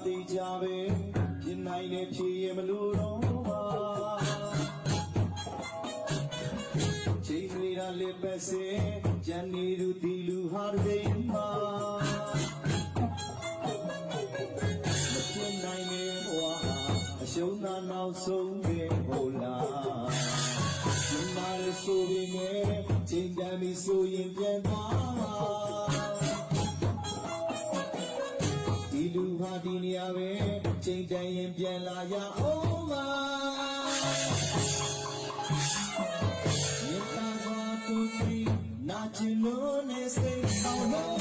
သေးကြပဲပြင်နိုင်နေဖြေရမလို့တော့ပါချိန်တွေကလက်ပတ်စေကြံနေသူဒီလူဟာတိမ်မှာမဖြစ်နိုင်နေဘဝအရှုံးသာနောက်ဆုံးပဲဟုတ်လားဒီမှာဆိုပြီးငယ်ချိန်တန်ပြီးဆိုရင်ပြန်သွားဒီလူဟာဒီနေရာပဲချိန်တန်ရင်ပြန်လာရအောင်ပါမြေတာပါသူကြီးနာချင်လို့နေစိတ်အောင်လို့